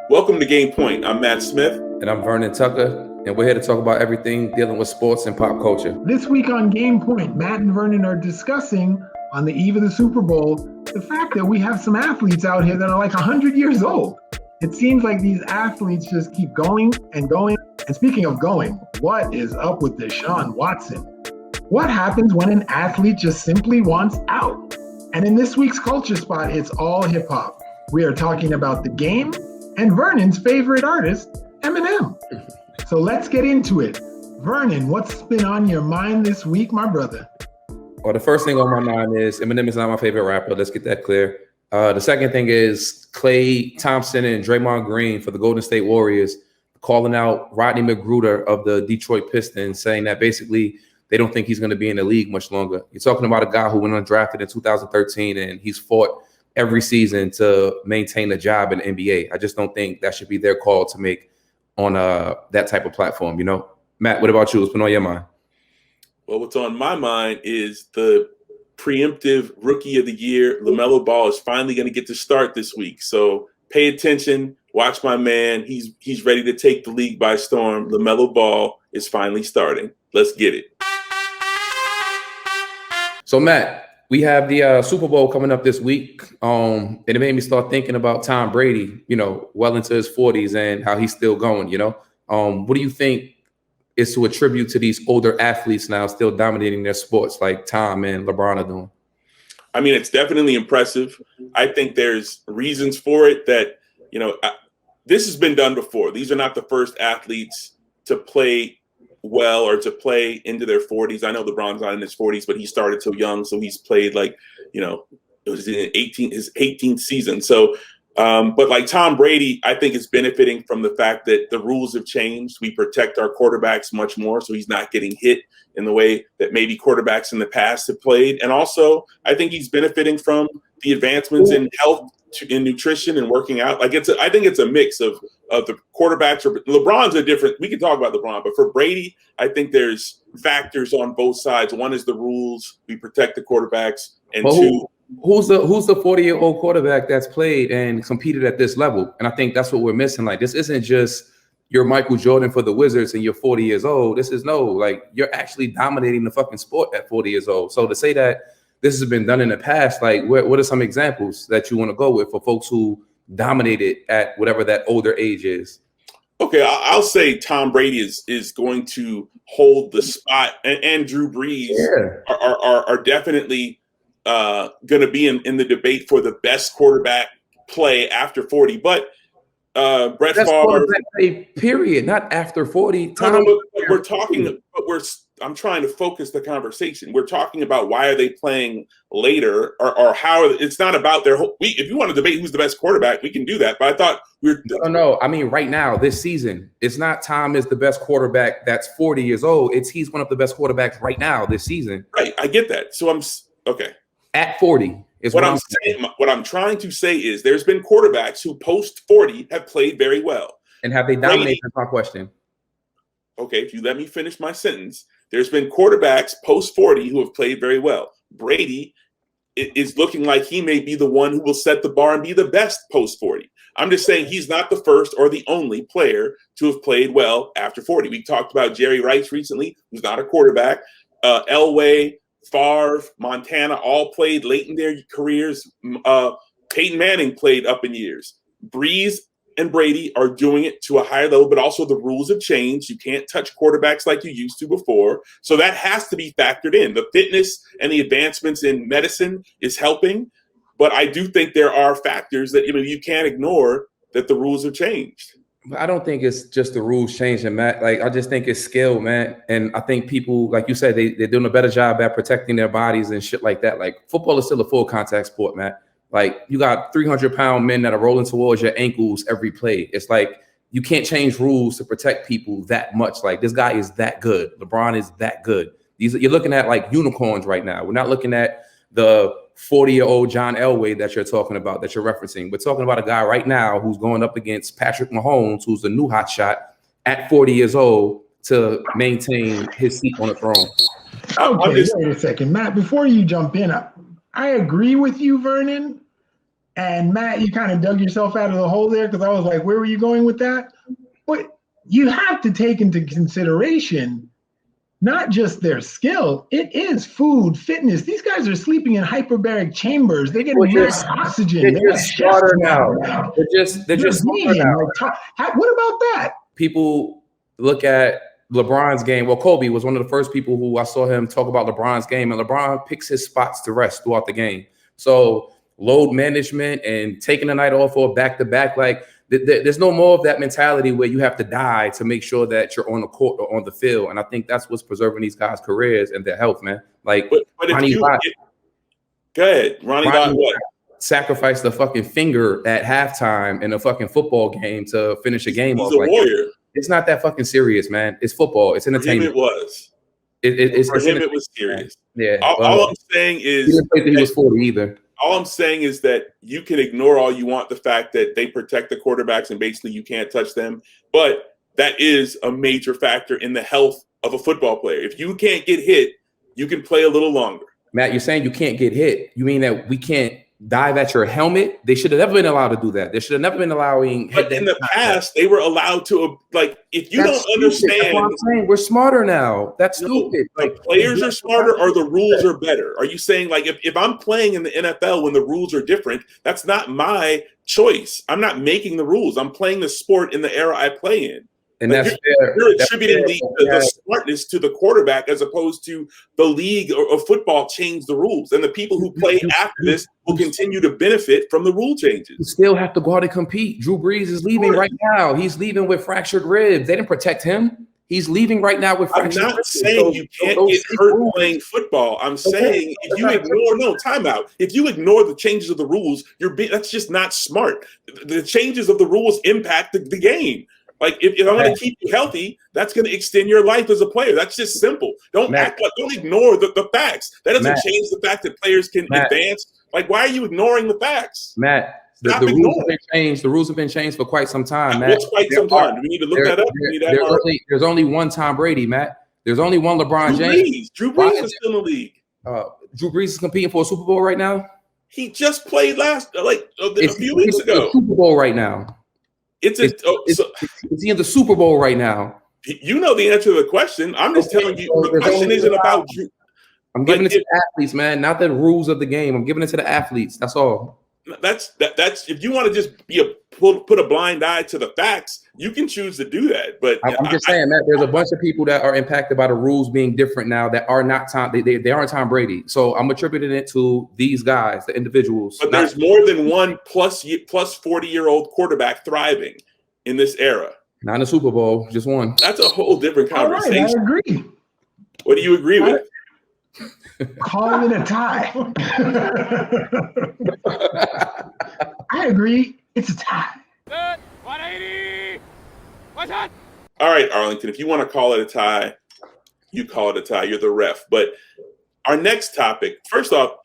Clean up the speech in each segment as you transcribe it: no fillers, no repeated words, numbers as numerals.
Welcome to Game Point. I'm Matt Smith. And I'm Vernon Tucker, and we're here to talk about everything dealing with sports and pop culture. This week on Game Point, Matt and Vernon are discussing, on the eve of the Super Bowl, the fact that we have some athletes out here that are like 100 years old. It seems like these athletes just keep going and going. And speaking of going, what is up with Deshaun Watson? What happens when an athlete just simply wants out? And in this week's Culture Spot, it's all hip hop. We are talking about the game and Vernon's favorite artist, Eminem. So let's get into it. Vernon, what's been on your mind this week, my brother? Well, the first thing on my mind is Eminem is not my favorite rapper. Let's get that clear. The second thing is Klay Thompson and Draymond Green for the Golden State Warriors calling out Rodney McGruder of the Detroit Pistons, saying that basically they don't think he's going to be in the league much longer. You're talking about a guy who went undrafted in 2013, and he's fought every season to maintain a job in the NBA. I just don't think that should be their call to make on that type of platform, you know? Matt, what about you? What's been on your mind? Well, what's on my mind is the preemptive Rookie of the Year. LaMelo Ball is finally going to get to start this week. So pay attention, watch my man. He's ready to take the league by storm. LaMelo Ball is finally starting. Let's get it. So, Matt, we have the Super Bowl coming up this week, and it made me start thinking about Tom Brady, you know, well into his 40s and how he's still going, you know. What do you think is to attribute to these older athletes now still dominating their sports like Tom and LeBron are doing? I mean, it's definitely impressive. I think there's reasons for it that, you know, this has been done before. These are not the first athletes to play well or to play into their 40s. I know LeBron's not in his 40s, but he started so young, so he's played like, you know, it was in his 18th season. So, but like Tom Brady, I think is benefiting from the fact that the rules have changed. We protect our quarterbacks much more, so he's not getting hit in the way that maybe quarterbacks in the past have played. And also, I think he's benefiting from the advancements in health, in nutrition, and working out. Like I think it's a mix of the quarterbacks. Or LeBron's a different. We can talk about LeBron, but for Brady, I think there's factors on both sides. One is the rules. We protect the quarterbacks, and two. Who's the 40-year-old quarterback that's played and competed at this level? And I think that's what we're missing. Like, this isn't just you're Michael Jordan for the Wizards and you're 40 years old. This is like you're actually dominating the fucking sport at 40 years old. So to say that this has been done in the past, like what are some examples that you want to go with for folks who dominated at whatever that older age is? Okay, I'll say Tom Brady is going to hold the spot, and Drew Brees are definitely going to be in the debate for the best quarterback play after 40. But Brett Favre, period, not after 40. I'm trying to focus the conversation. We're talking about why are they playing later, or how it's not about their whole. If you want to debate who's the best quarterback, we can do that. But I thought no. I mean, right now, this season, it's not Tom is the best quarterback that's 40 years old. It's he's one of the best quarterbacks right now this season. Right, I get that. So I'm okay. At 40 is what I'm saying. What I'm trying to say is there's been quarterbacks who post 40 have played very well. And have they dominated? That's my question. Okay, if you let me finish my sentence, there's been quarterbacks post 40 who have played very well. Brady is looking like he may be the one who will set the bar and be the best post 40. I'm just saying he's not the first or the only player to have played well after 40. We talked about Jerry Rice recently, who's not a quarterback. Elway, Favre, Montana all played late in their careers. Peyton Manning played up in years. Brees and Brady are doing it to a higher level, but also the rules have changed. You can't touch quarterbacks like you used to before. So that has to be factored in. The fitness and the advancements in medicine is helping, but I do think there are factors that you can't ignore that the rules have changed. I don't think it's just the rules changing, Matt. Like, I just think it's skill, man. And I think people, like you said, they're doing a better job at protecting their bodies and shit like that. Like, football is still a full contact sport, Matt. Like, you got 300-pound men that are rolling towards your ankles every play. It's like you can't change rules to protect people that much. Like, this guy is that good. LeBron is that good. You're looking at like unicorns right now. We're not looking at the 40-year-old John Elway that you're talking about, that you're referencing. We're talking about a guy right now who's going up against Patrick Mahomes, who's the new hot shot at 40 years old to maintain his seat on the throne. Okay, wait a second, Matt. Before you jump in, I agree with you, Vernon, And Matt, you kind of dug yourself out of the hole there because I was like, where were you going with that? But you have to take into consideration not just their skill, it is food, fitness. These guys are sleeping in hyperbaric chambers. They're getting mass oxygen. They're just smarter now. They're just smarter now. What about that? People look at LeBron's game. Well, Kobe was one of the first people who I saw him talk about LeBron's game, and LeBron picks his spots to rest throughout the game. So load management and taking a night off or back-to-back, like there's no more of that mentality where you have to die to make sure that you're on the court or on the field. And I think that's what's preserving these guys' careers and their health, man. Like, but go ahead. Ronnie Lott what? Sacrificed the fucking finger at halftime in a fucking football game to finish a game off. He's a warrior. It's not that fucking serious, man. It's football. It's entertainment. For him, it was. It was serious. Yeah. All I'm saying is he didn't play till he was 40 either. All I'm saying is that you can ignore all you want the fact that they protect the quarterbacks and basically you can't touch them. But that is a major factor in the health of a football player. If you can't get hit, you can play a little longer. Matt, you're saying you can't get hit. You mean that we can't dive at your helmet? They should have never been allowed to do that. They should have never been allowing. But in the past, they were allowed to, like, if you don't understand. That's what I'm saying. We're smarter now. That's stupid. Like, players are smarter or the rules are better? Are you saying, like, if I'm playing in the NFL when the rules are different, that's not my choice. I'm not making the rules. I'm playing the sport in the era I play in. And like that's fair. You're attributing the smartness to the quarterback as opposed to the league or football change the rules. And the people who play after this will continue to benefit from the rule changes. You still have to go out and compete. Drew Brees is leaving right now. He's leaving with fractured ribs. They didn't protect him. He's leaving right now with fractured ribs. I'm not saying you can't get hurt playing football. I'm saying if you ignore, timeout. If you ignore the changes of the rules, that's just not smart. The changes of the rules impact the game. Like if I want to keep you healthy, that's going to extend your life as a player. That's just simple. Don't ignore the facts. That doesn't change the fact that players can advance. Like, why are you ignoring the facts? Matt, the rules have been changed. The rules have been changed for quite some time, Matt. What's quite some time? Do we need to look that up? There's only one Tom Brady, Matt. There's only one LeBron James. Drew Brees is still in the league. Drew Brees is competing for a Super Bowl right now. He just played a few weeks ago. Super Bowl right now. Is he in the Super Bowl right now? You know the answer to the question. I'm just telling you. The question isn't about you. I'm giving it to the athletes, man, not the rules of the game. I'm giving it to the athletes. That's all. That's if you want to just put a blind eye to the facts, you can choose to do that. But I'm just saying that there's a bunch of people that are impacted by the rules being different now that are not Tom. They aren't Tom Brady. So I'm attributing it to these guys, the individuals. But there's more than one plus 40-year-old quarterback thriving in this era. Not in the Super Bowl, just one. That's a whole different conversation. All right, I agree. What do you agree with? Calling it a tie. I agree. It's a tie. 180. What's that? All right, Arlington. If you want to call it a tie, you call it a tie. You're the ref. But our next topic, first off,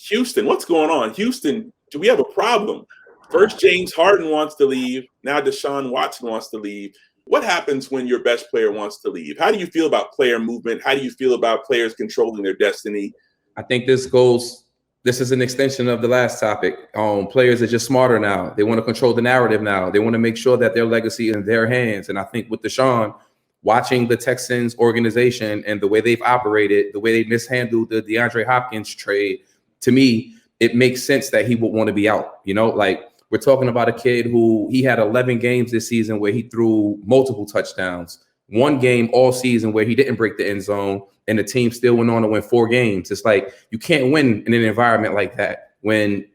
Houston. What's going on? Houston, do we have a problem? First, James Harden wants to leave. Now Deshaun Watson wants to leave. What happens when your best player wants to leave? How do you feel about player movement? How do you feel about players controlling their destiny? I think this is an extension of the last topic. Players are just smarter now. They want to control the narrative now. They want to make sure that their legacy is in their hands. And I think with Deshaun, watching the Texans organization and the way they've operated, the way they mishandled the DeAndre Hopkins trade, to me, it makes sense that he would want to be out. You know, like, we're talking about a kid who he had 11 games this season where he threw multiple touchdowns, one game all season where he didn't break the end zone, and the team still went on to win 4 games. It's like you can't win in an environment like that when,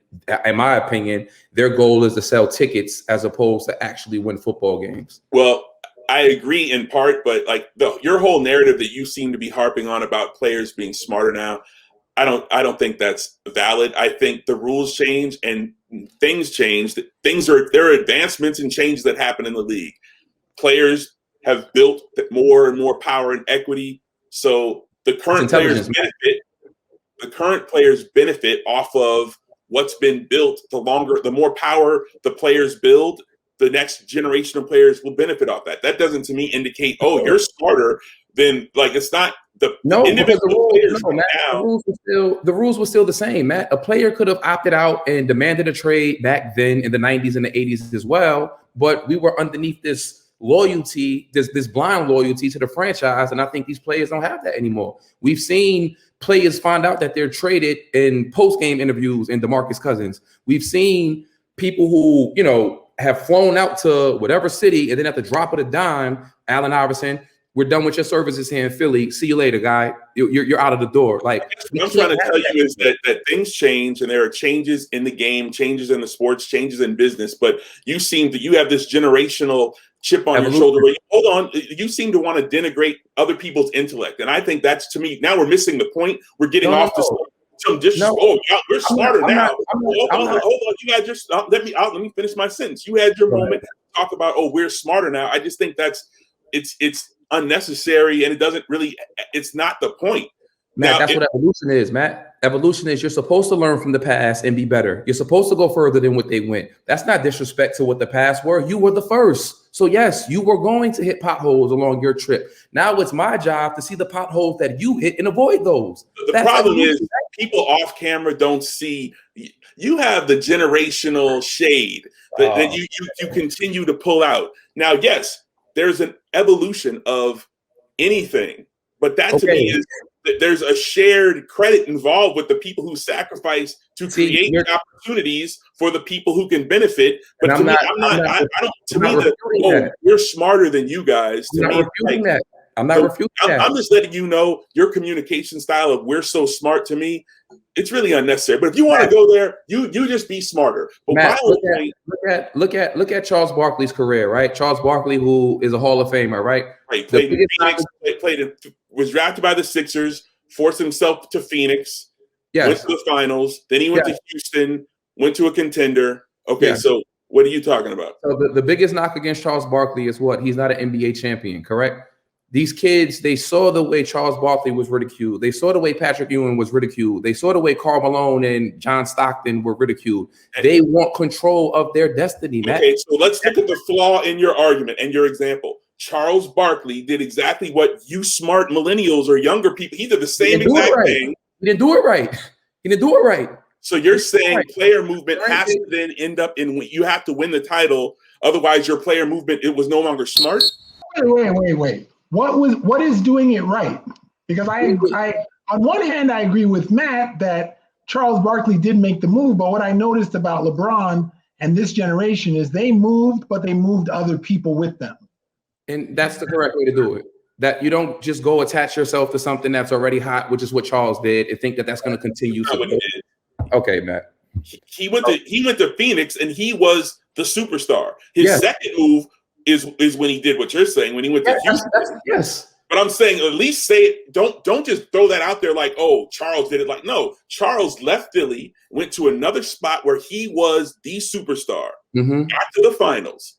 in my opinion, their goal is to sell tickets as opposed to actually win football games. Well, I agree in part, but like your whole narrative that you seem to be harping on about players being smarter now, I don't think that's valid. I think the rules change and things change. There are advancements and changes that happen in the league. Players have built more and more power and equity. So the current players benefit off of what's been built. The more power the players build, the next generation of players will benefit off that. That doesn't to me indicate, oh, you're smarter. then like it's not the No, because individual players Matt, now. the rules were still the same, Matt. A player could have opted out and demanded a trade back then in the 90s and the 80s as well, but we were underneath this loyalty, this blind loyalty to the franchise, and I think these players don't have that anymore. We've seen players find out that they're traded in post-game interviews in DeMarcus Cousins. We've seen people who, you know, have flown out to whatever city and then at the drop of the dime, Allen Iverson, we're done with your services here in Philly. See you later, guy. You're out of the door. Like, what I'm trying to tell you is that things change, and there are changes in the game, changes in the sports, changes in business. But you have this generational chip on your shoulder. Where hold on, you seem to want to denigrate other people's intellect, and I think that's, to me, now we're missing the point. We're getting off to some disrespect. Oh, we're smarter now. Hold on, you had just let me finish my sentence. You had your moment to talk about, oh, we're smarter now. I just think it's unnecessary, and it's not the point. Matt, now, that's what evolution is, Matt. Evolution is you're supposed to learn from the past and be better. You're supposed to go further than what they went. That's not disrespect to what the past were. You were the first. So yes, you were going to hit potholes along your trip. Now it's my job to see the potholes that you hit and avoid those. The problem is people off camera don't see. You have the generational shade that you continue to pull out. Now, yes, there's an evolution of anything, but that to me is that there's a shared credit involved with the people who sacrifice to create the opportunities for the people who can benefit. But to me, we're smarter than you guys. To me, I'm not refuting that. I'm just letting you know your communication style of we're so smart, to me, it's really unnecessary. But if you want to go there, you just be smarter. But Matt, look at Charles Barkley's career, right? Charles Barkley, who is a Hall of Famer, right? Right. Was drafted by the Sixers, forced himself to Phoenix, went to the finals. Then he went to Houston, went to a contender. Okay, so what are you talking about? So the biggest knock against Charles Barkley is what? He's not an NBA champion, correct? These kids, they saw the way Charles Barkley was ridiculed. They saw the way Patrick Ewing was ridiculed. They saw the way Karl Malone and John Stockton were ridiculed. They want control of their destiny, Matt. Okay, so let's look at the flaw in your argument and your example. Charles Barkley did exactly what you smart millennials or younger people, he did the same exact thing. He didn't do it right. He didn't do it right. So you're saying player movement has to then end up in, you have to win the title. Otherwise, your player movement, it was no longer smart? Wait. What is doing it right? Because I on one hand, I agree with Matt that Charles Barkley did make the move, but what I noticed about LeBron and this generation is they moved, but they moved other people with them. And that's the correct way to do it. That you don't just go attach yourself to something that's already hot, which is what Charles did, and think that that's going to continue. Okay, Matt. He went to Phoenix, and he was the superstar. His second move is when he did what you're saying, when he went to Houston. But I'm saying at least say it. Don't just throw that out there like, oh, Charles did it. Like, no, Charles left Philly, went to another spot where he was the superstar. Got to the finals.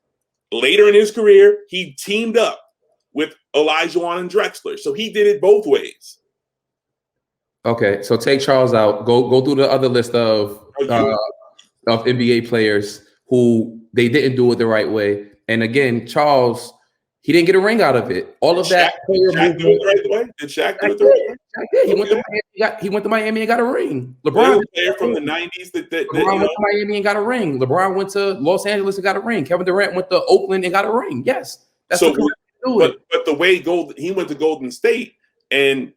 Later in his career, he teamed up with Olajuwon and Drexler. So he did it both ways. Okay, so take Charles out. Go through the other list of NBA players who they didn't do it the right way. And again, Charles, he didn't get a ring out of it. All of that player movement. Did Shaq do it the right way? He went to Miami and got a ring. LeBron player from the 90s LeBron went to Miami and got a ring. LeBron went to Los Angeles and got a ring. Kevin Durant went to Oakland and got a ring. Yes. That's so, but the way he went to Golden State, and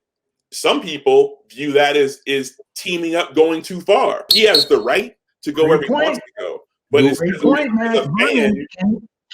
some people view that as teaming up going too far. He has the right to go where he wants to go. But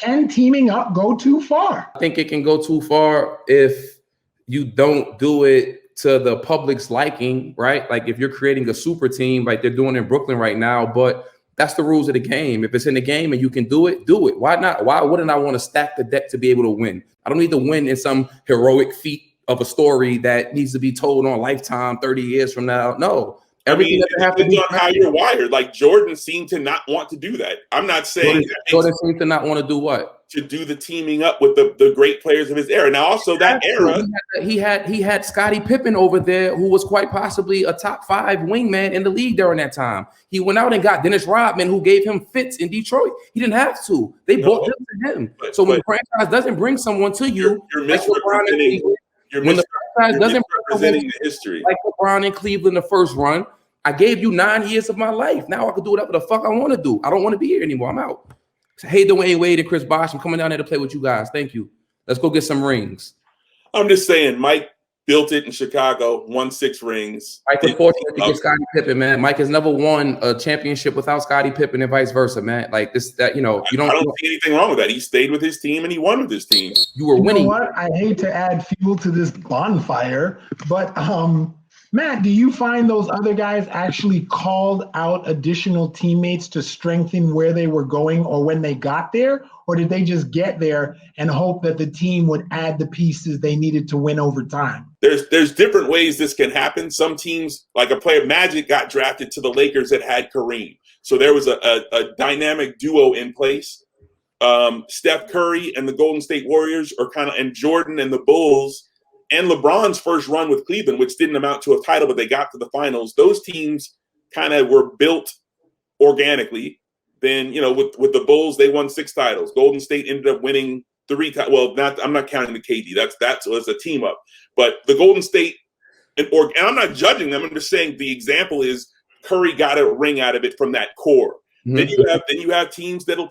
can teaming up go too far? I think it can go too far if you don't do it to the public's liking, right? Like if you're creating a super team like they're doing in Brooklyn right now, but that's the rules of the game. If it's in the game and you can do it, do it. Why not? Why wouldn't I want to stack the deck to be able to win? I don't need to win in some heroic feat of a story that needs to be told on Lifetime 30 years from now. No. Everything doesn't have to be on how you're wired. Like Jordan seemed to not want to do that. I'm not saying Jordan seemed to not want to do what? To do the teaming up with the great players of his era. Now, also that era, he had Scottie Pippen over there, who was quite possibly a top 5 wingman in the league during that time. He went out and got Dennis Rodman, who gave him fits in Detroit. He didn't have to. They bought them to him. So when the franchise doesn't bring someone to you, you're When the franchise doesn't misrepresenting the history. like LeBron in Cleveland the first run, I gave you 9 years of my life. Now I can do whatever the fuck I want to do. I don't want to be here anymore. I'm out. Hey, Dwayne Wade and Chris Bosh, I'm coming down there to play with you guys. Thank you. Let's go get some rings. I'm just saying, Mike built it in Chicago, won 6 rings. Mike was fortunate to get Scottie Pippen, man. Mike has never won a championship without Scottie Pippen and vice versa, man. Like this, that, you know, you don't. I don't see anything wrong with that. He stayed with his team and he won with his team. You were winning. You know what? I hate to add fuel to this bonfire, but Matt, do you find those other guys actually called out additional teammates to strengthen where they were going or when they got there? Or did they just get there and hope that the team would add the pieces they needed to win over time? There's different ways this can happen. Some teams, like a player, Magic got drafted to the Lakers that had Kareem. So there was a dynamic duo in place. Steph Curry and the Golden State Warriors are and Jordan and the Bulls and LeBron's first run with Cleveland, which didn't amount to a title, but they got to the finals. Those teams kind of were built organically. Then, with the Bulls, they won 6 titles. Golden State ended up winning 3 titles. Well, I'm not counting the KD. That's a team up. But the Golden State, and I'm not judging them. I'm just saying the example is Curry got a ring out of it from that core. Mm-hmm. Then you have teams that'll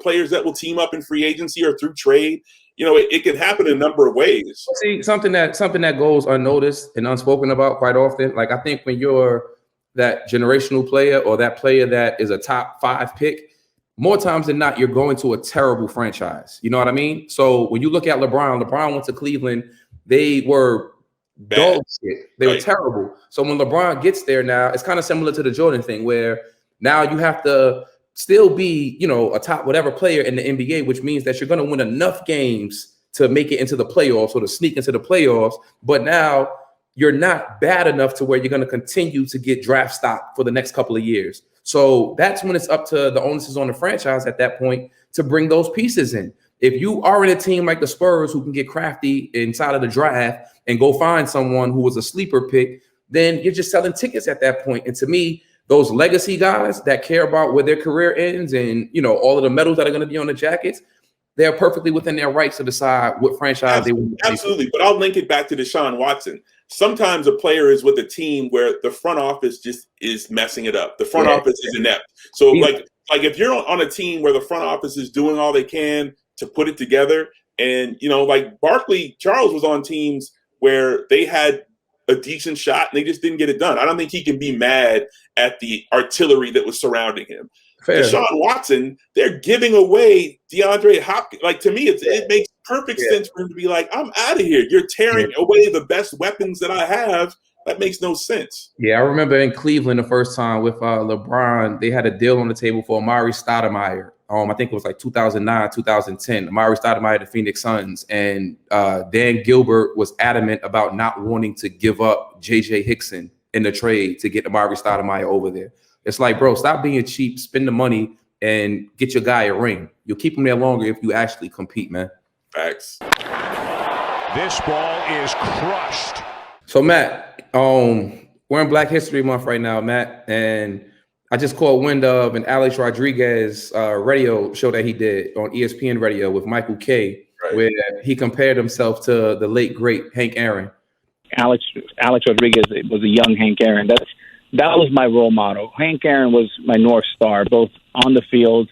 players that will team up in free agency or through trade. It can happen in a number of ways. See, something that goes unnoticed and unspoken about quite often. Like, I think when you're that generational player or that player that is a top 5 pick, more times than not, you're going to a terrible franchise. You know what I mean? So when you look at LeBron went to Cleveland, they were dog shit. They were terrible. So when LeBron gets there now, it's kind of similar to the Jordan thing where now you have to still be, a top whatever player in the NBA, which means that you're going to win enough games to make it into the playoffs or to sneak into the playoffs. But now you're not bad enough to where you're going to continue to get draft stock for the next couple of years. So that's when it's up to the onus is on the franchise at that point to bring those pieces in. If you are in a team like the Spurs who can get crafty inside of the draft and go find someone who was a sleeper pick, then you're just selling tickets at that point. And to me, those legacy guys that care about where their career ends and, all of the medals that are going to be on the jackets, they're perfectly within their rights to decide what franchise they want. Absolutely. But I'll link it back to Deshaun Watson. Sometimes a player is with a team where the front office just is messing it up. The front office is inept. So like if you're on a team where the front office is doing all they can to put it together, and like Barkley, Charles was on teams where they had a decent shot and they just didn't get it done. I don't think he can be mad at the artillery that was surrounding him. Fair. Deshaun Watson, they're giving away DeAndre Hopkins. Like, to me, it makes perfect sense for him to be like, I'm out of here. You're tearing away the best weapons that I have. That makes no sense. Yeah, I remember in Cleveland the first time with LeBron, they had a deal on the table for Amari Stoudemire. I think it was like 2009, 2010. Amari Stoudemire, the Phoenix Suns, and Dan Gilbert was adamant about not wanting to give up J.J. Hickson in the trade to get Amari Stoudemire over there. It's like, bro, stop being cheap, spend the money, and get your guy a ring. You'll keep him there longer if you actually compete, man. Facts. This ball is crushed. So, Matt, we're in Black History Month right now, Matt, and I just caught wind of an Alex Rodriguez radio show that he did on ESPN Radio with Michael Kay, where he compared himself to the late, great Hank Aaron. Alex Rodriguez was a young Hank Aaron. That was my role model. Hank Aaron was my North Star, both on the field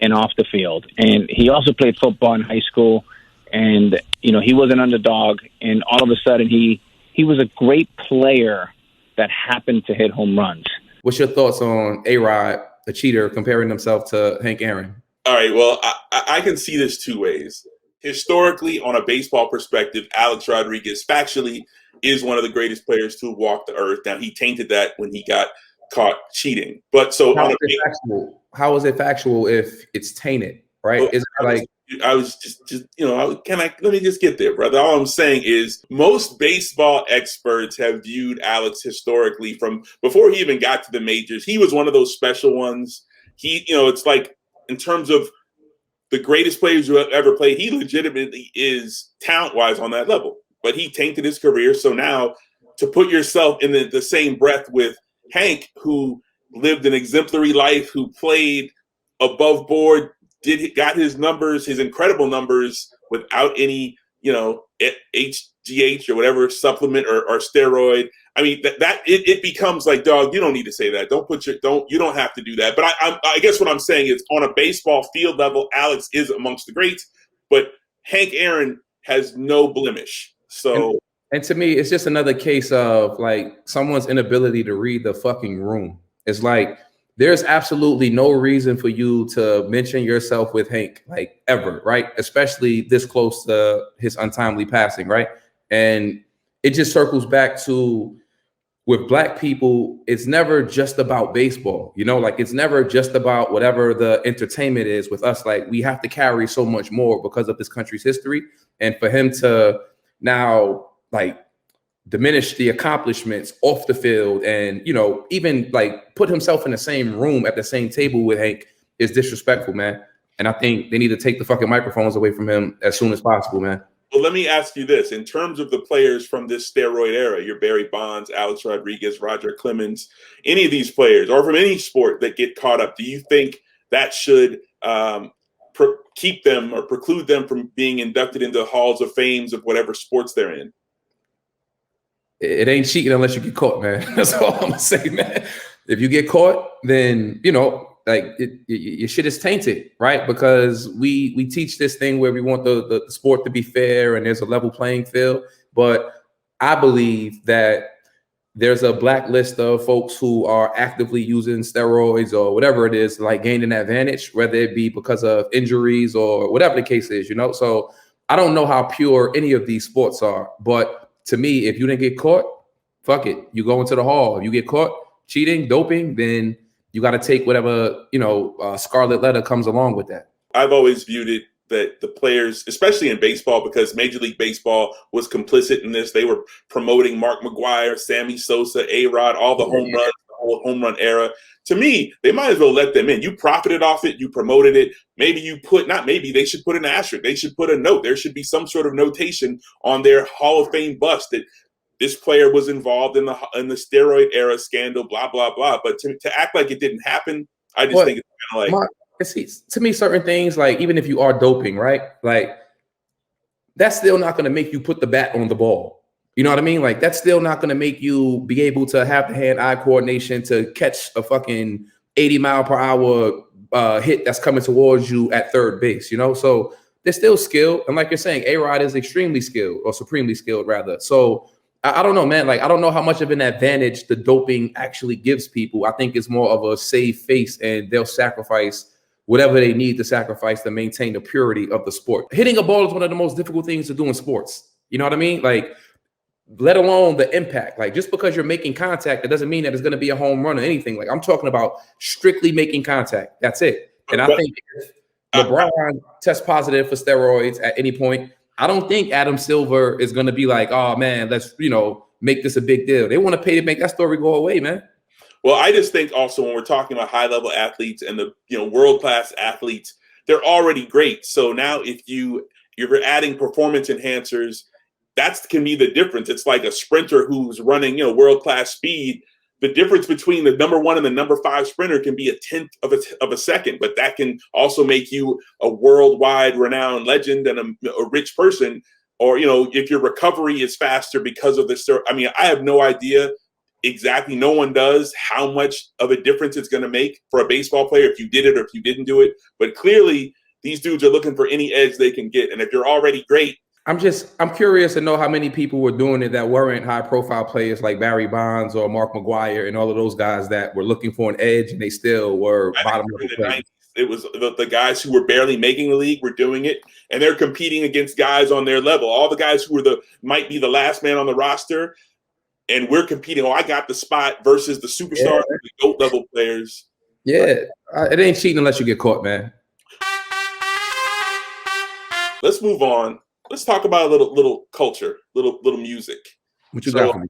and off the field. And he also played football in high school. And, he was an underdog. And all of a sudden, he was a great player that happened to hit home runs. What's your thoughts on A-Rod, the cheater, comparing himself to Hank Aaron? All right, well, I can see this 2 ways. Historically, on a baseball perspective, Alex Rodriguez factually is one of the greatest players to walk the earth. Now, he tainted that when he got caught cheating. But so how is it factual if it's tainted, right? Well, is it like I was just let me just get there, brother. All I'm saying is most baseball experts have viewed Alex historically from before he even got to the majors. He was one of those special ones. It's like in terms of the greatest players who have ever played, he legitimately is talent-wise on that level. But he tainted his career. So now to put yourself in the same breath with Hank, who lived an exemplary life, who played above board, got his numbers, his incredible numbers without any, HGH or whatever supplement or steroid. I mean, it becomes like, dog, you don't need to say that. You don't have to do that. But I guess what I'm saying is, on a baseball field level, Alex is amongst the greats, but Hank Aaron has no blemish. So, and to me, it's just another case of like someone's inability to read the fucking room. It's like, there's absolutely no reason for you to mention yourself with Hank, like, ever, right? Especially this close to his untimely passing, right? And it just circles back to, with Black people, it's never just about baseball, you know, like, it's never just about whatever the entertainment is. With us, like, we have to carry so much more because of this country's history. And for him to now, like, diminish the accomplishments off the field and, you know, even like put himself in the same room at the same table with Hank is disrespectful, man. And I think they need to take the fucking microphones away from him as soon as possible, man. Well, let me ask you this. In terms of the players from this steroid era, your Barry Bonds, Alex Rodriguez, Roger Clemens, any of these players, or from any sport that get caught up, do you think that should keep them or preclude them from being inducted into the halls of fames of whatever sports they're in? It ain't cheating unless you get caught, man. That's all I'm gonna say, man. If you get caught, then, you know, like, your shit is tainted, right? Because we teach this thing where we want the sport to be fair and there's a level playing field. But I believe that there's a blacklist of folks who are actively using steroids or whatever it is, like, gain an advantage, whether it be because of injuries or whatever the case is, you know? So I don't know how pure any of these sports are, but to me, if you didn't get caught, fuck it. You go into the hall. If you get caught cheating, doping, then you got to take whatever, you know, scarlet letter comes along with that. I've always viewed it that the players, especially in baseball, because Major League Baseball was complicit in this. They were promoting Mark McGwire, Sammy Sosa, A-Rod, all the home runs, the whole home run era. To me, they might as well let them in. You profited off it. You promoted it. Maybe they should put an asterisk. They should put a note. There should be some sort of notation on their Hall of Fame bust that this player was involved in the steroid era scandal, blah, blah, blah. But to act like it didn't happen, I just think it's kind of like... to me, certain things, like, even if you are doping, right? Like, that's still not going to make you put the bat on the ball. You know what I mean? Like, that's still not going to make you be able to have the hand-eye coordination to catch a fucking 80-mile-per-hour hit that's coming towards you at third base, you know? So there's still skill. And like you're saying, A-Rod is extremely skilled, or supremely skilled, rather. So I don't know, man. Like, I don't know how much of an advantage the doping actually gives people. I think it's more of a save face, and they'll sacrifice whatever they need to sacrifice to maintain the purity of the sport. Hitting a ball is one of the most difficult things to do in sports. You know what I mean? Like, let alone the impact. Like, just because you're making contact, it doesn't mean that it's going to be a home run or anything. Like, I'm talking about strictly making contact. That's it. And I think if LeBron tests positive for steroids at any point, I don't think Adam Silver is going to be like, oh man, let's, you know, make this a big deal. They want to pay to make that story go away, man. Well, I just think also when we're talking about high level athletes and the, you know, world class athletes, they're already great. So now if you're adding performance enhancers, that can be the difference. It's like a sprinter who's running, you know, world class speed. The difference between the number 1 and the number 5 sprinter can be a tenth of a second, but that can also make you a worldwide renowned legend and a rich person. Or, you know, if your recovery is faster because of this. I mean, I have no idea exactly. No one does how much of a difference it's going to make for a baseball player if you did it or if you didn't do it. But clearly, these dudes are looking for any edge they can get. And if you're already great, I'm curious to know how many people were doing it that weren't high profile players like Barry Bonds or Mark McGwire and all of those guys that were looking for an edge and they still were bottom level players. It was the guys who were barely making the league were doing it, and they're competing against guys on their level. All the guys who might be the last man on the roster, and we're competing. Oh, I got the spot versus the superstars, the GOAT level players. Yeah, it ain't cheating unless you get caught, man. Let's move on. Let's talk about a little culture, little music. What you got for me?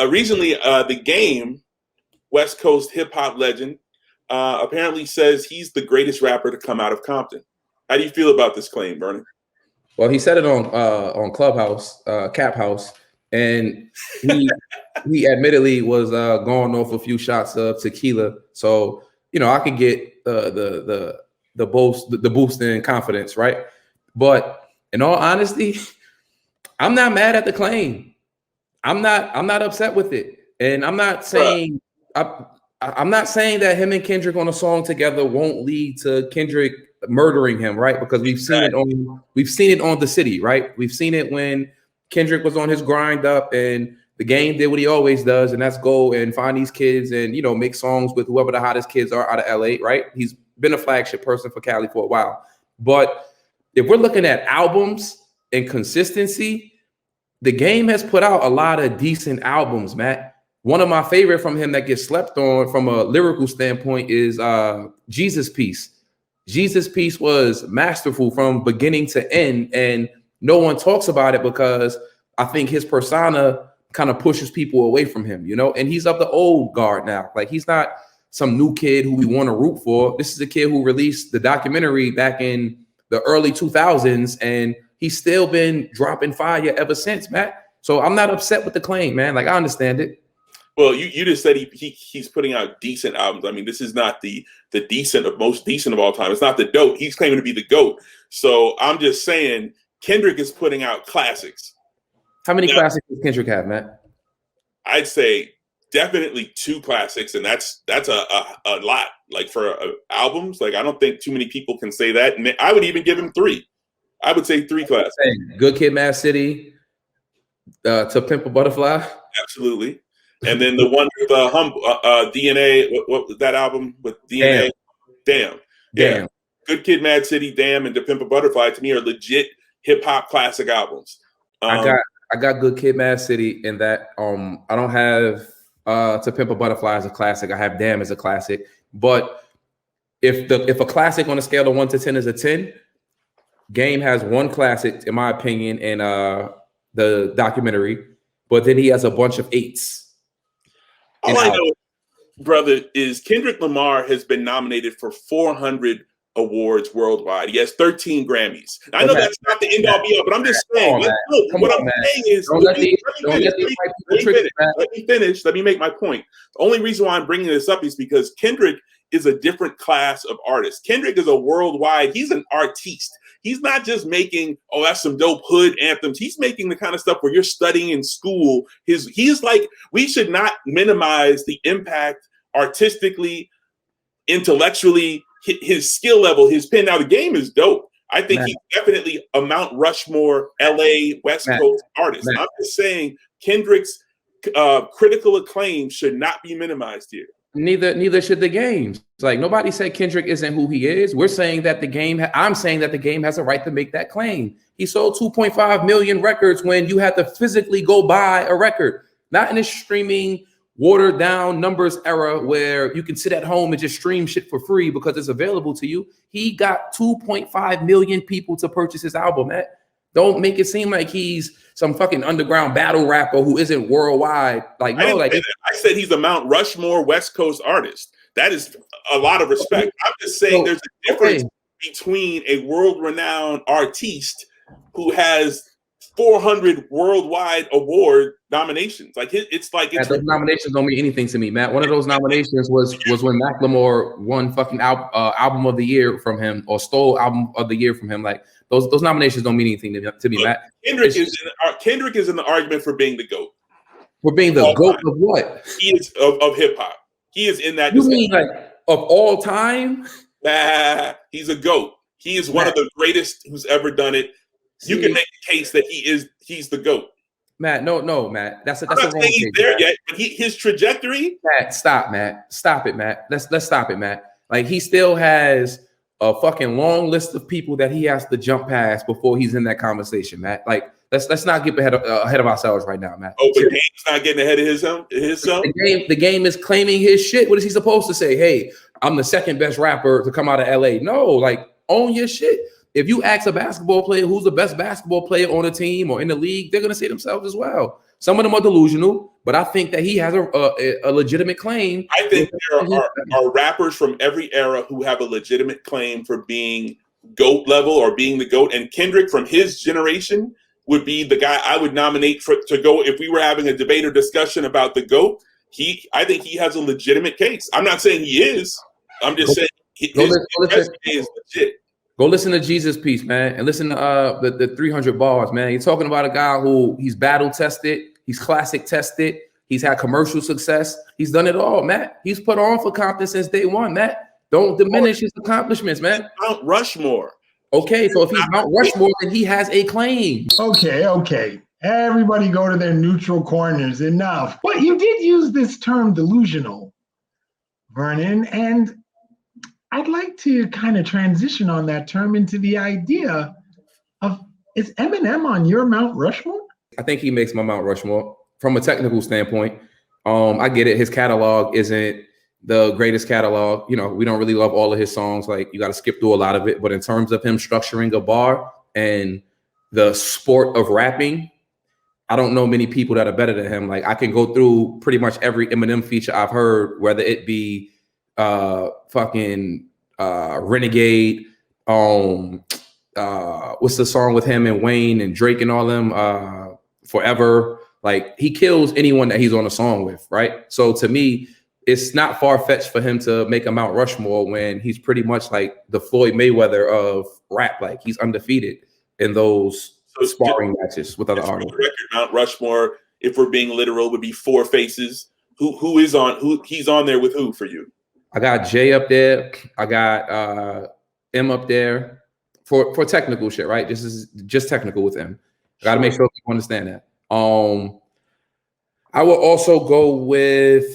Recently, the Game, West Coast hip hop legend, apparently says he's the greatest rapper to come out of Compton. How do you feel about this claim, Vernon? Well, he said it on Clubhouse, Cap House, and he admittedly was going off a few shots of tequila. So, you know, I could get the boost in confidence, right? But in all honesty, I'm not mad at the claim. I'm not upset with it. And I'm not saying I'm not saying that him and Kendrick on a song together won't lead to Kendrick murdering him, right? Because we've seen it on The City, right? We've seen it when Kendrick was on his grind up and the game did what he always does, and that's go and find these kids and, you know, make songs with whoever the hottest kids are out of LA, right? He's been a flagship person for Cali for a while. But if we're looking at albums and consistency, the game has put out a lot of decent albums, Matt. One of my favorite from him that gets slept on from a lyrical standpoint is Jesus Piece. Jesus Piece was masterful from beginning to end, and no one talks about it because I think his persona kind of pushes people away from him, you know, and he's of the old guard now. Like, he's not some new kid who we want to root for. This is a kid who released the documentary back in the early 2000s, and he's still been dropping fire ever since, Matt. So I'm not upset with the claim, man. Like, I understand it. Well, you just said he's putting out decent albums. I mean, this is not the most decent of all time. It's not the GOAT. He's claiming to be the GOAT. So I'm just saying Kendrick is putting out classics. How many classics does Kendrick have, Matt? I'd say definitely 2 classics, and that's a lot. Like, for albums, like, I don't think too many people can say that. And I would even give him 3. I would say 3 classics. Good Kid, Mad City, To Pimp a Butterfly. Absolutely. And then the one with DNA. What was that album with DNA? Damn. Yeah. Good Kid, Mad City, Damn, and To Pimp a Butterfly to me are legit hip hop classic albums. I got Good Kid, Mad City in that. I don't have To Pimp a Butterfly as a classic. I have Damn as a classic. But if a classic on a scale of 1 to 10 is a 10, Game has 1 classic, in my opinion, in the documentary. But then he has a bunch of 8s. All I know, brother, is Kendrick Lamar has been nominated for 400 awards worldwide. He has 13 Grammys. I know that's not the end all be all, but I'm just saying. What I'm saying is, let me finish. Let me make my point. The only reason why I'm bringing this up is because Kendrick is a different class of artist. Kendrick is a worldwide. He's an artiste. He's not just making, oh, that's some dope hood anthems. He's making the kind of stuff where you're studying in school. He's like, we should not minimize the impact artistically, intellectually, his skill level, his pen. Now, the Game is dope. I think he's definitely a Mount Rushmore, LA, West Coast artist. I'm just saying Kendrick's critical acclaim should not be minimized here. Neither should the Game's. Like, nobody said Kendrick isn't who he is. We're saying that the Game. I'm saying that the Game has a right to make that claim. He sold 2.5 million records when you had to physically go buy a record, not in a streaming, watered down numbers era where you can sit at home and just stream shit for free because it's available to you. He got 2.5 million people to purchase his album, man. Don't make it seem like he's some fucking underground battle rapper who isn't worldwide. Like, no, like I said he's a Mount Rushmore West Coast artist. That is a lot of respect. I'm just saying there's a difference between a world-renowned artiste who has 400 worldwide award nominations. Like, it's like those nominations don't mean anything to me, Matt. One of those nominations was when Macklemore won fucking album of the year from him, or stole album of the year from him. Like, those nominations don't mean anything to me, Matt. Kendrick is in the argument for being the GOAT. For being the GOAT of what? He is of hip hop. He is in that. You mean like of all time? Nah, he's a GOAT. He is one of the greatest who's ever done it. You can make a case that he's the GOAT. Matt, no, Matt. That's I'm not saying he's there yet, but his trajectory. Matt, stop, Matt. Stop it, Matt. Let's stop it, Matt. Like, he still has a fucking long list of people that he has to jump past before he's in that conversation, Matt. Like, let's not get ahead of ourselves right now, Matt. Oh, the Game's not getting ahead of his son. The game is claiming his shit. What is he supposed to say? Hey, I'm the second best rapper to come out of LA. No, like, own your shit. If you ask a basketball player who's the best basketball player on a team or in the league, they're going to say themselves as well. Some of them are delusional, but I think that he has a legitimate claim. I think there are rappers from every era who have a legitimate claim for being GOAT level or being the GOAT. And Kendrick from his generation would be the guy I would nominate to go if we were having a debate or discussion about the GOAT. I think he has a legitimate case. I'm not saying he is. I'm just saying his resume is legit. Go listen to Jesus Piece, man, and listen to the 300 bars, man. You're talking about a guy who he's battle tested, he's classic tested, he's had commercial success, he's done it all, Matt. He's put on for Compton since day one, Matt. Don't diminish his accomplishments, man. Mount Rushmore. Okay, so if he's Mount Rushmore, then he has a claim. Okay. Everybody go to their neutral corners. Enough. But you did use this term delusional, Vernon, and I'd like to kind of transition on that term into the idea of, is Eminem on your Mount Rushmore? I think he makes my Mount Rushmore from a technical standpoint. I get it. His catalog isn't the greatest catalog. You know, we don't really love all of his songs. Like, you got to skip through a lot of it. But in terms of him structuring a bar and the sport of rapping, I don't know many people that are better than him. Like, I can go through pretty much every Eminem feature I've heard, whether it be Renegade, what's the song with him and Wayne and Drake and all them, Forever. Like, he kills anyone that he's on a song with, right? So to me, it's not far-fetched for him to make a Mount Rushmore when he's pretty much like the Floyd Mayweather of rap. Like, he's undefeated in those sparring matches with other artists. Mount Rushmore, if we're being literal, would be Four Faces. He's on there with who for you? I got Jay up there. I got M up there for technical shit, right? This is just technical with M. I got to make sure people understand that. I will also go with,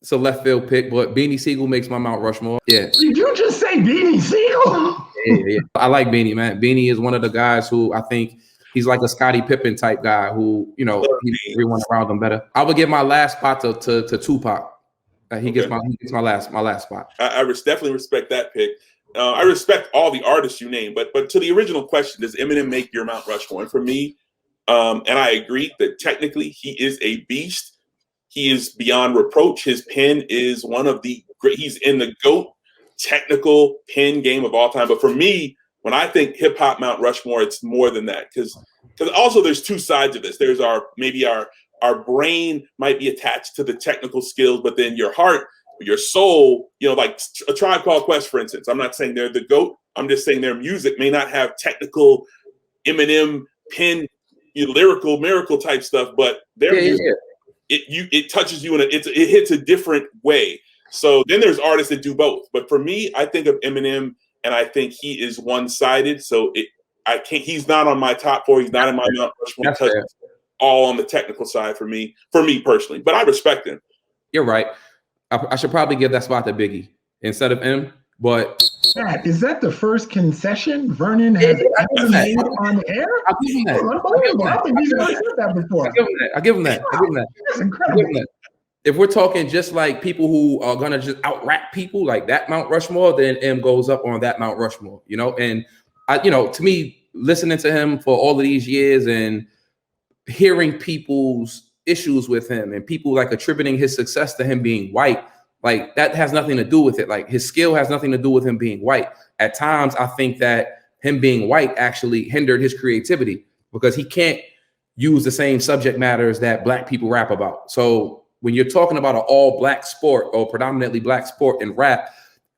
it's a left field pick, but Beanie Siegel makes my Mount Rushmore. Yeah. Did you just say Beanie Siegel? Yeah. I like Beanie, man. Beanie is one of the guys who I think he's like a Scottie Pippen type guy who, you know, everyone around him better. I would give my last spot to Tupac. He gets my last spot. I definitely respect that pick. I respect all the artists you name, but to the original question, does Eminem make your Mount Rushmore? And for me, and I agree that technically he is a beast. He is beyond reproach. His pen is one of the great. He's in the GOAT technical pen game of all time. But for me, when I think hip hop Mount Rushmore, it's more than that, because also there's two sides of this. There's our brain might be attached to the technical skills, but then your heart, your soul, you know, like a Tribe Called Quest, for instance. I'm not saying they're the GOAT. I'm just saying their music may not have technical Eminem pen, lyrical miracle type stuff, but their music, it touches you and it hits a different way. So then there's artists that do both. But for me, I think of Eminem and I think he is one-sided. So he's not on my top four. He's not in my Mount Rushmore because it's all on the technical side for me personally. But I respect him. You're right. I should probably give that spot to Biggie instead of M. But Matt, is that the first concession Vernon has ever made on the air? I'll give him that. Unbelievable. I don't think he's ever said that before. I'll give him that. That's incredible. If we're talking just like people who are gonna just out rap people like that Mount Rushmore, then M goes up on that Mount Rushmore, you know. And to me, listening to him for all of these years and hearing people's issues with him and people like attributing his success to him being white, like that has nothing to do with it. Like his skill has nothing to do with him being white. At times, I think that him being white actually hindered his creativity because he can't use the same subject matters that black people rap about. So when you're talking about an all black sport or predominantly black sport in rap,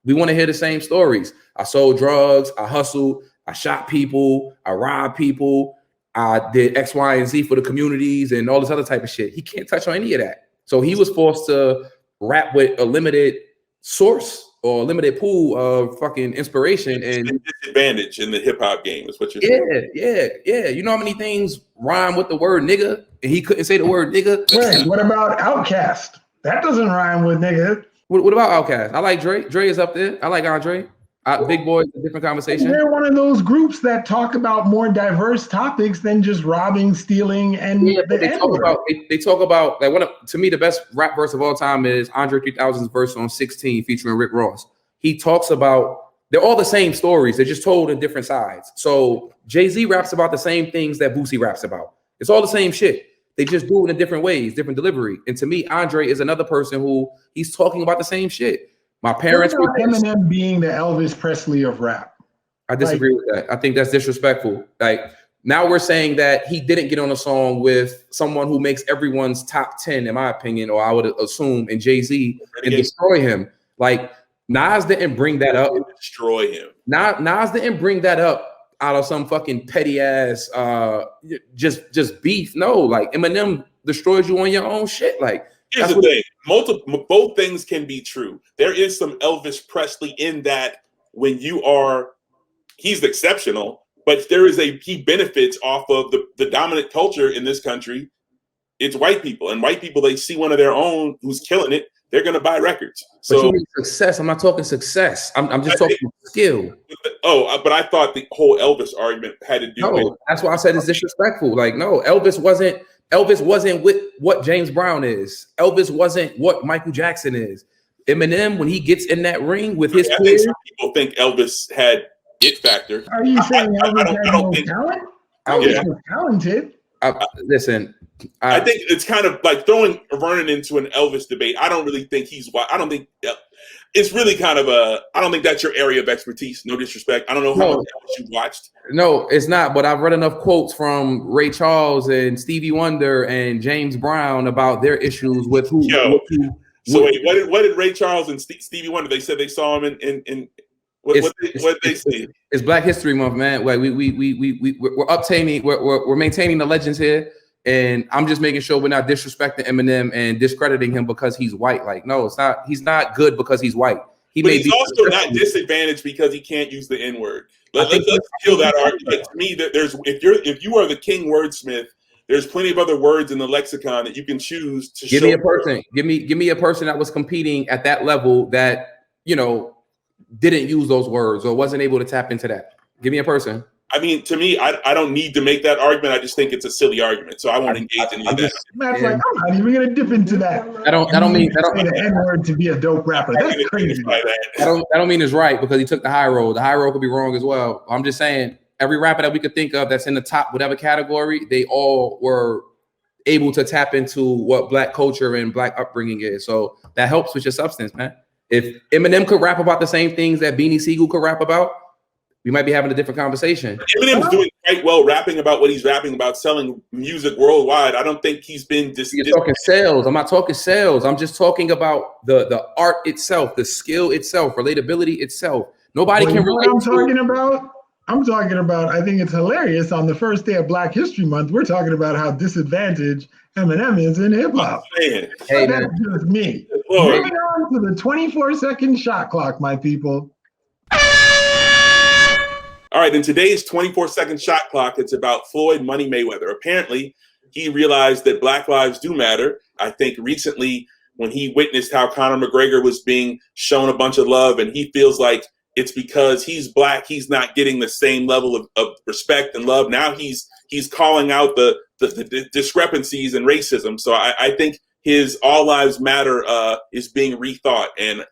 we want to hear the same stories. I sold drugs, I hustled, I shot people, I robbed people, I did X, Y, and Z for the communities and all this other type of shit. He can't touch on any of that. So he was forced to rap with a limited source or a limited pool of fucking inspiration. And disadvantage in the hip hop game is what you're saying. Yeah. You know how many things rhyme with the word nigga and he couldn't say the word nigga? Wait, what about Outkast? That doesn't rhyme with nigga. What about Outkast? I like Dre. Dre is up there. I like Andre. Big Boy is a different conversation. They're one of those groups that talk about more diverse topics than just robbing, stealing, and they talk about like to me the best rap verse of all time is Andre 3000's verse on 16 featuring Rick Ross. He talks about they're all the same stories, they're just told in different sides. So Jay-Z raps about the same things that Boosie raps about. It's all the same shit. They just do it in different ways, different delivery. And to me, Andre is another person who he's talking about the same shit. My parents were Eminem being the Elvis Presley of rap. I disagree with that. I think that's disrespectful. Like now we're saying that he didn't get on a song with someone who makes everyone's top 10, in my opinion, or I would assume, in Jay-Z and destroy him. Like Nas didn't bring that up. Destroy him. Nas didn't bring that up out of some fucking petty ass just beef. No, like Eminem destroys you on your own shit. Like here's the thing: both things can be true. There is some Elvis Presley in that when he's exceptional, but he benefits off of the dominant culture in this country. It's white people, and white people, they see one of their own who's killing it, they're going to buy records. So but you mean success. I'm not talking success. I'm just talking skill. But I thought the whole Elvis argument had to do with. That's why I said it's disrespectful. Like, no, Elvis wasn't with what James Brown is. Elvis wasn't what Michael Jackson is. Eminem, when he gets in that ring with his peers, some people think Elvis had it factor. Are you saying Elvis had no talent? Elvis was talented. Listen, I think it's kind of like throwing Vernon into an Elvis debate. I don't really think I don't think it's really kind of I don't think that's your area of expertise. No disrespect. I don't know how much Elvis you've watched. No, it's not. But I've read enough quotes from Ray Charles and Stevie Wonder and James Brown about their issues with who. So wait, what did Ray Charles and Stevie Wonder? They said they saw him in what they see? It's Black History Month, man. Like we're maintaining the legends here, and I'm just making sure we're not disrespecting Eminem and discrediting him because he's white. Like, no, it's not. He's not good because he's white. But he's also not disadvantaged because he can't use the N-word. Let's kill that argument. To me, that if you are the king wordsmith, there's plenty of other words in the lexicon that you can choose to give me a person. Give me a person that was competing at that level that didn't use those words or wasn't able to tap into that. Give me a person. I mean, to me, I don't need to make that argument. I just think it's a silly argument, so I won't engage in that. Matt's like, I'm not even gonna dip into that. I don't mean the N-word to be a dope rapper. That's crazy. I don't mean it's right because he took the high road. The high road could be wrong as well. I'm just saying every rapper that we could think of that's in the top whatever category, they all were able to tap into what Black culture and Black upbringing is. So that helps with your substance, man. If Eminem could rap about the same things that Beanie Siegel could rap about, we might be having a different conversation. Eminem's doing quite well rapping about what he's rapping about, selling music worldwide. I don't think he's been You're talking sales. I'm not talking sales. I'm just talking about the art itself, the skill itself, relatability itself. Nobody can relate. I'm talking about, I think it's hilarious on the first day of Black History Month, we're talking about how disadvantaged Eminem is in hip hop. Hey, that's just me. Moving on to the 24-second shot clock, my people. All right, in today's 24-second shot clock, it's about Floyd Money Mayweather. Apparently, he realized that Black lives do matter. I think recently when he witnessed how Conor McGregor was being shown a bunch of love, and he feels like it's because he's Black, he's not getting the same level of respect and love. Now he's calling out the discrepancies and racism. So I think his All Lives Matter is being rethought, and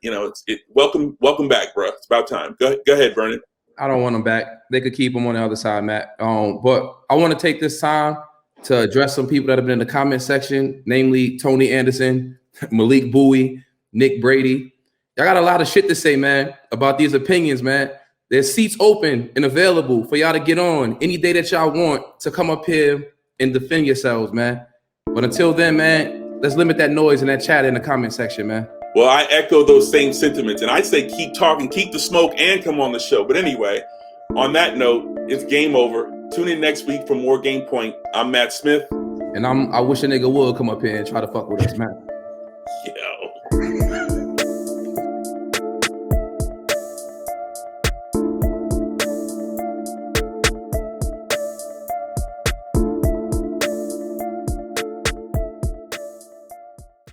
welcome back, bro. It's about time. Go ahead, Vernon. I don't want him back. They could keep him on the other side, Matt. But I want to take this time to address some people that have been in the comment section, namely Tony Anderson, Malik Bowie, Nick Brady. Y'all got a lot of shit to say, man, about these opinions, man. There's seats open and available for y'all to get on any day that y'all want to come up here and defend yourselves, man. But until then, man, let's limit that noise and that chat in the comment section, man. Well, I echo those same sentiments, and I say keep talking, keep the smoke, and come on the show. But anyway, on that note, it's game over. Tune in next week for more Game Point. I'm Matt Smith. And I wish a nigga would come up here and try to fuck with us, man. Yo.